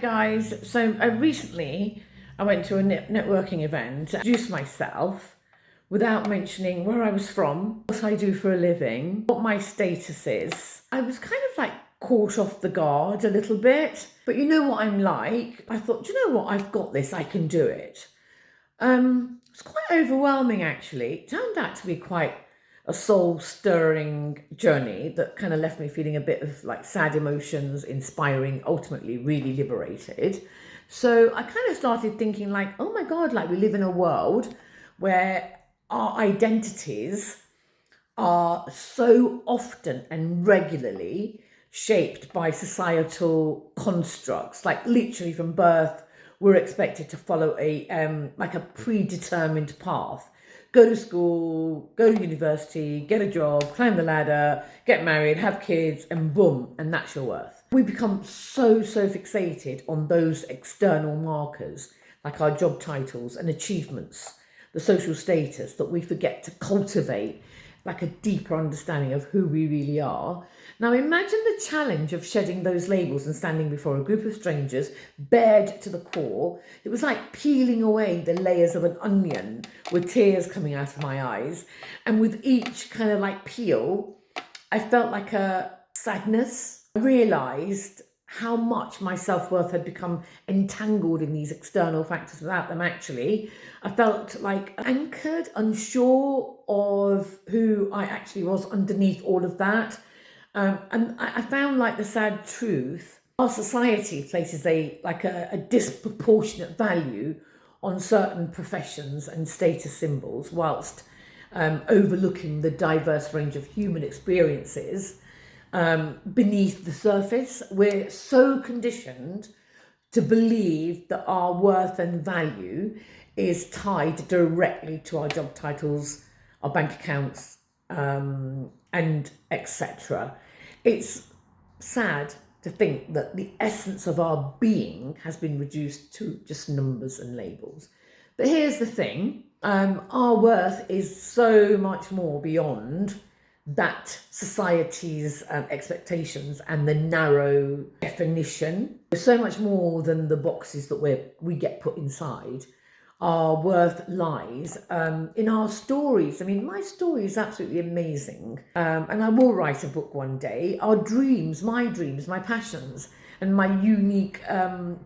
Guys, so recently I went to a networking event, introduced myself without mentioning where I was from, what I do for a living, what my status is. I was kind of like caught off the guard a little bit, but you know what I'm like. I thought, do you know what? I've got this, I can do it. It's quite overwhelming actually. It turned out to be quite a soul-stirring journey that kind of left me feeling a bit of like sad emotions, inspiring, ultimately really liberated. So I kind of started thinking like, oh my God, like we live in a world where our identities are so often and regularly shaped by societal constructs, like literally from birth we're expected to follow a like a predetermined path. Go to school, go to university, get a job, climb the ladder, get married, have kids, and boom, and that's your worth. We become so fixated on those external markers, like our job titles and achievements, the social status, that we forget to cultivate like a deeper understanding of who we really are. Now imagine the challenge of shedding those labels and standing before a group of strangers, bared to the core. It was like peeling away the layers of an onion with tears coming out of my eyes. And with each kind of like peel, I felt like a sadness. I realised how much my self-worth had become entangled in these external factors without them actually. I felt like anchored, unsure of who I actually was underneath all of that. And I found like the sad truth, our society places a disproportionate value on certain professions and status symbols whilst overlooking the diverse range of human experiences beneath the surface. We're so conditioned to believe that our worth and value is tied directly to our job titles, our bank accounts, and etc. It's sad to think that the essence of our being has been reduced to just numbers and labels. But here's the thing, our worth is so much more beyond that society's expectations and the narrow definition. There's so much more than the boxes that we get put inside. Our worth lies in our stories. I mean, my story is absolutely amazing, and I will write a book one day. Our dreams, my passions, and my unique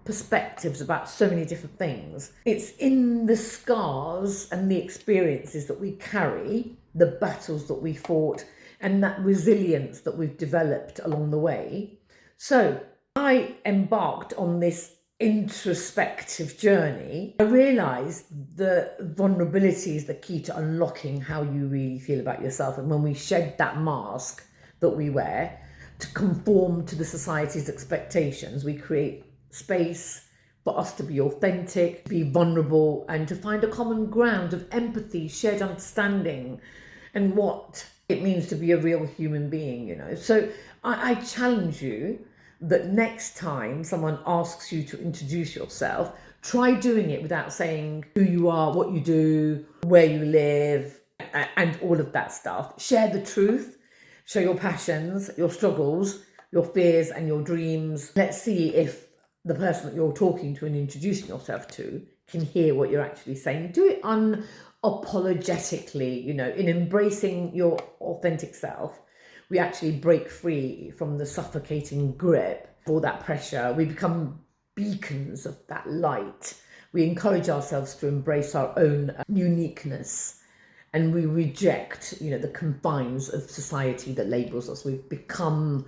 perspectives about so many different things. It's in the scars and the experiences that we carry, the battles that we fought, and that resilience that we've developed along the way. So I embarked on this introspective journey. I realised the vulnerability is the key to unlocking how you really feel about yourself. And when we shed that mask that we wear to conform to the society's expectations, we create space for us to be authentic, be vulnerable, and to find a common ground of empathy, shared understanding, and what it means to be a real human being, you know. So I challenge you that next time someone asks you to introduce yourself, try doing it without saying who you are, what you do, where you live, and all of that stuff. Share the truth, show your passions, your struggles, your fears and your dreams. Let's see if the person that you're talking to and introducing yourself to can hear what you're actually saying. Do it unapologetically, you know, in embracing your authentic self. We actually break free from the suffocating grip of all that pressure. We become beacons of that light. We encourage ourselves to embrace our own uniqueness, and we reject, you know, the confines of society that labels us. We've become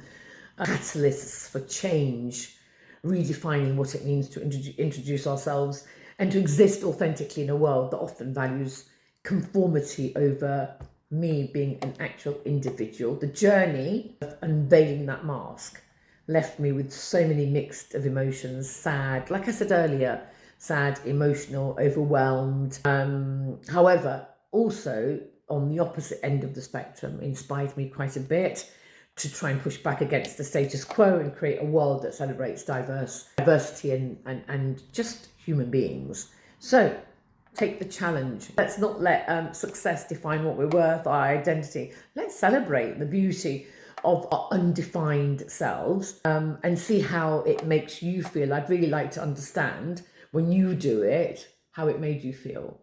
catalysts for change, redefining what it means to introduce ourselves and to exist authentically in a world that often values conformity over me being an actual individual. The journey of unveiling that mask left me with so many mixed of emotions. Sad, like I said earlier, sad, emotional, overwhelmed. However, also on the opposite end of the spectrum, inspired me quite a bit to try and push back against the status quo and create a world that celebrates diversity and just human beings. So take the challenge. Let's not let success define what we're worth, our identity. Let's celebrate the beauty of our undefined selves, and see how it makes you feel. I'd really like to understand when you do it, how it made you feel.